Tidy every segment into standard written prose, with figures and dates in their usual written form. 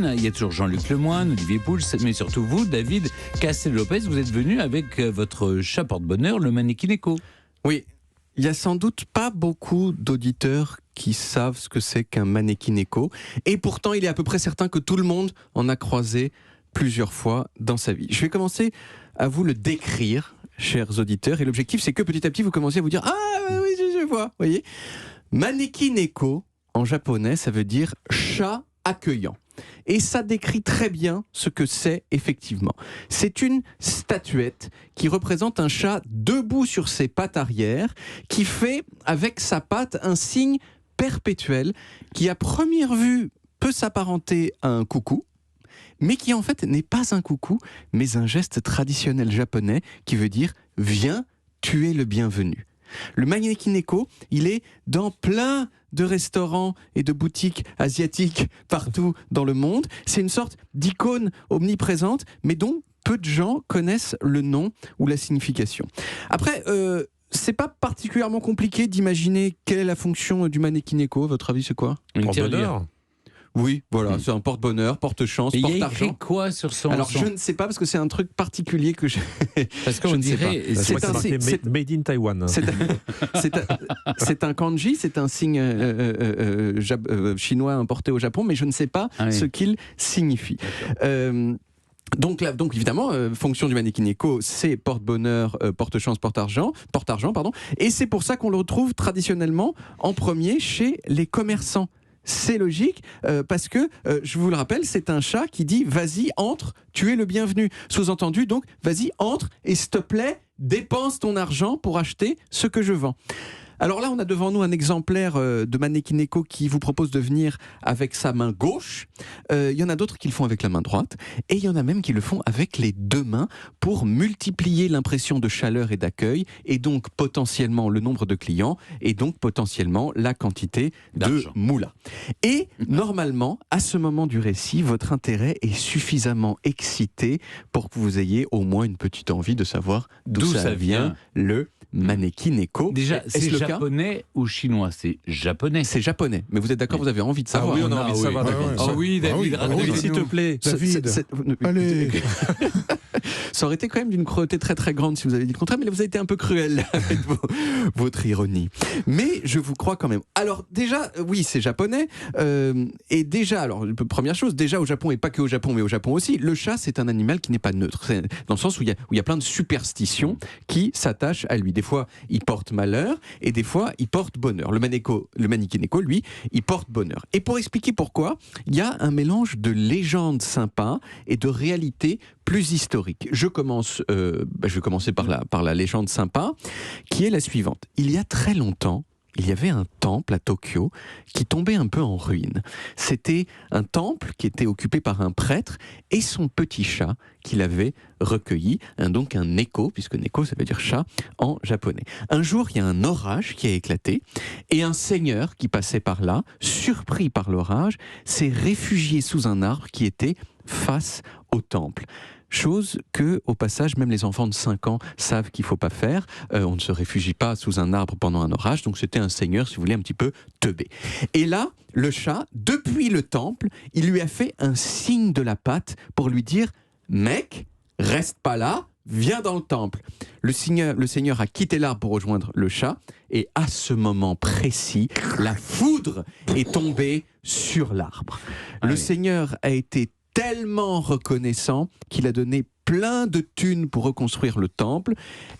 Il y a toujours Jean-Luc Lemoyne, Olivier Pouls, mais surtout vous, David Castel-Lopez, vous êtes venu avec votre chat porte-bonheur, le Maneki-Neko. Oui, il y a sans doute pas beaucoup d'auditeurs qui savent ce que c'est qu'un Maneki-Neko, et pourtant il est à peu près certain que tout le monde en a croisé plusieurs fois dans sa vie. Je vais commencer à vous le décrire, chers auditeurs, et l'objectif c'est que petit à petit vous commencez à vous dire « Ah oui, je vois », voyez. Maneki-Neko, en japonais, ça veut dire « chat accueillant ». Et ça décrit très bien ce que c'est effectivement. C'est une statuette qui représente un chat debout sur ses pattes arrière, qui fait avec sa patte un signe perpétuel qui à première vue peut s'apparenter à un coucou, mais qui en fait n'est pas un coucou, mais un geste traditionnel japonais qui veut dire « viens, tu es le bienvenu ». Le Maneki-Neko, il est dans plein de restaurants et de boutiques asiatiques partout dans le monde. C'est une sorte d'icône omniprésente, mais dont peu de gens connaissent le nom ou la signification. Après, c'est pas particulièrement compliqué d'imaginer quelle est la fonction du Maneki-Neko. Votre avis, c'est quoi ? Porte-bonheur. Oui, voilà, c'est un porte-bonheur, porte-chance, porte-argent. Il y a écrit quoi sur son... Alors, je ne sais pas, parce que c'est un truc particulier que je... Parce qu'on dirait... C'est made in Taiwan. C'est un kanji, c'est un signe chinois importé au Japon, mais je ne sais pas ce qu'il signifie. Donc évidemment, fonction du Maneki-Neko, c'est porte-bonheur, porte-chance, porte-argent, et c'est pour ça qu'on le retrouve traditionnellement en premier chez les commerçants. C'est logique, parce que, je vous le rappelle, c'est un chat qui dit « vas-y, entre, tu es le bienvenu ». Sous-entendu, donc, vas-y, entre, et s'il te plaît, dépense ton argent pour acheter ce que je vends. Alors là, on a devant nous un exemplaire de Maneki-Neko qui vous propose de venir avec sa main gauche. Il y en a d'autres qui le font avec la main droite. Et il y en a même qui le font avec les deux mains pour multiplier l'impression de chaleur et d'accueil, et donc potentiellement le nombre de clients, et donc potentiellement la quantité de moula. Et normalement, à ce moment du récit, votre intérêt est suffisamment excité pour que vous ayez au moins une petite envie de savoir d'où ça vient le Maneki-Neko. Déjà, c'est japonais ou chinois ? C'est japonais. C'est japonais. Mais vous êtes d'accord, vous avez envie de savoir. Ah oui, on a envie de savoir. Ah oui, David, racontez-nous. S'il te plaît, David. Allez. Ça aurait été quand même d'une cruauté très très grande si vous avez dit le contraire, mais vous avez été un peu cruel avec votre ironie. Mais je vous crois quand même. Alors déjà, oui, c'est japonais. Et déjà, alors première chose, déjà au Japon, et pas que au Japon, mais au Japon aussi, le chat c'est un animal qui n'est pas neutre. C'est dans le sens où il y a plein de superstitions qui s'attachent à lui. Des fois, il porte malheur, et des fois, il porte bonheur. Le Maneki-Neko, lui, il porte bonheur. Et pour expliquer pourquoi, il y a un mélange de légendes sympas et de réalités plus historiques. Je vais commencer par la légende sympa, qui est la suivante. Il y a très longtemps, il y avait un temple à Tokyo qui tombait un peu en ruine. C'était un temple qui était occupé par un prêtre et son petit chat qu'il avait recueilli, donc un neko, puisque neko ça veut dire chat en japonais. Un jour, il y a un orage qui a éclaté et un seigneur qui passait par là, surpris par l'orage, s'est réfugié sous un arbre qui était face au temple. Chose que, au passage, même les enfants de 5 ans savent qu'il ne faut pas faire. On ne se réfugie pas sous un arbre pendant un orage, donc c'était un seigneur, si vous voulez, un petit peu teubé. Et là, le chat, depuis le temple, il lui a fait un signe de la patte pour lui dire « Mec, reste pas là, viens dans le temple ». Le seigneur a quitté l'arbre pour rejoindre le chat, et à ce moment précis, la foudre est tombée sur l'arbre. Le seigneur a été tellement reconnaissant qu'il a donné plein de thunes pour reconstruire le temple,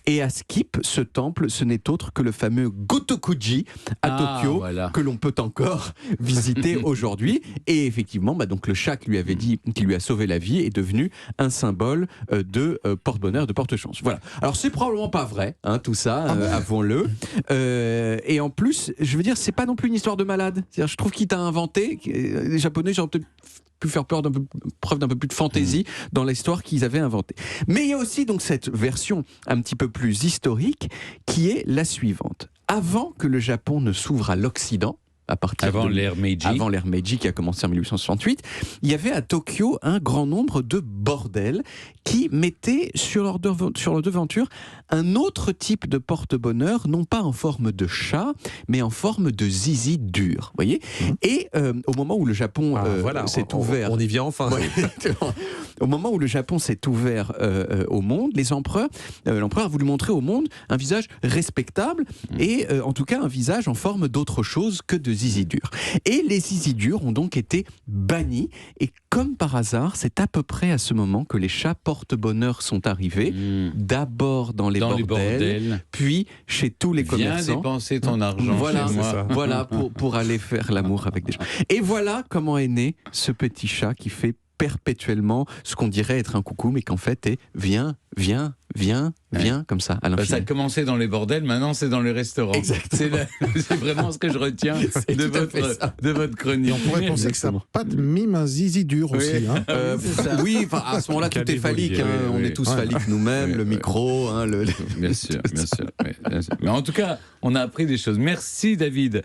et à Skip, ce temple, ce n'est autre que le fameux Gotokuji à Tokyo, que l'on peut encore visiter aujourd'hui. Et effectivement, donc le chat qui lui avait dit, qui lui a sauvé la vie, est devenu un symbole de porte-bonheur, de porte-chance. Voilà. Alors c'est probablement pas vrai, tout ça, avouons-le. Et en plus, je veux dire, c'est pas non plus une histoire de malade. C'est-à-dire, je trouve qu'il t'a inventé. Les Japonais, j'aurais peut-être pu faire preuve d'un peu plus de fantaisie dans l'histoire qu'ils avaient inventée. Mais il y a aussi donc cette version un petit peu plus historique qui est la suivante. Avant que le Japon ne s'ouvre à l'Occident, à partir Avant de l'ère Meiji. Avant l'ère Meiji qui a commencé en 1868, il y avait à Tokyo un grand nombre de bordels qui mettaient sur leur devanture un autre type de porte-bonheur, non pas en forme de chat, mais en forme de zizi dur. Voyez. Et au moment où le Japon s'est ouvert... On y vient enfin. Ouais, au moment où le Japon s'est ouvert au monde, l'empereur a voulu montrer au monde un visage respectable et en tout cas un visage en forme d'autre chose que de zizi dur. Et les zizi durs ont donc été bannis et comme par hasard, c'est à peu près à ce moment que les chats porte-bonheur sont arrivés, d'abord dans les bordels, puis chez tous les commerçants. Viens dépenser ton argent chez moi. Voilà pour aller faire l'amour avec des chats. Et voilà comment est né ce petit chat qui fait perpétuellement ce qu'on dirait être un coucou, mais qu'en fait est viens, comme ça, à l'infini. Ça a commencé dans les bordels, maintenant c'est dans les restaurants. Exactement. C'est vraiment ce que je retiens de votre chronique. Et on pourrait penser que sa patte mime un zizi dur aussi. Hein. Oui, à ce moment-là, tout est phallique. On est tous phalliques nous-mêmes, le micro. Bien sûr. Mais en tout cas, on a appris des choses. Merci David.